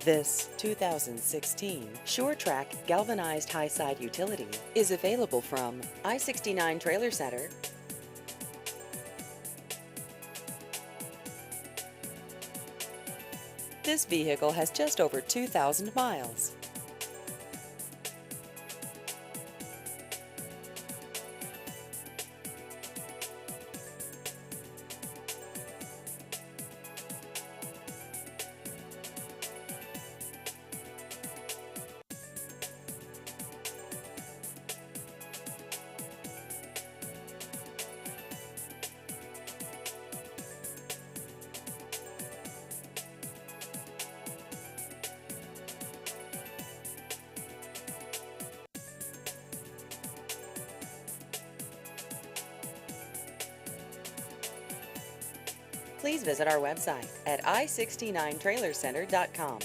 This 2016 Sure-Trac galvanized high-side utility is available from I-69 Trailer Center. This vehicle has just over 2,000 miles. Please visit our website at i69trailercenter.com.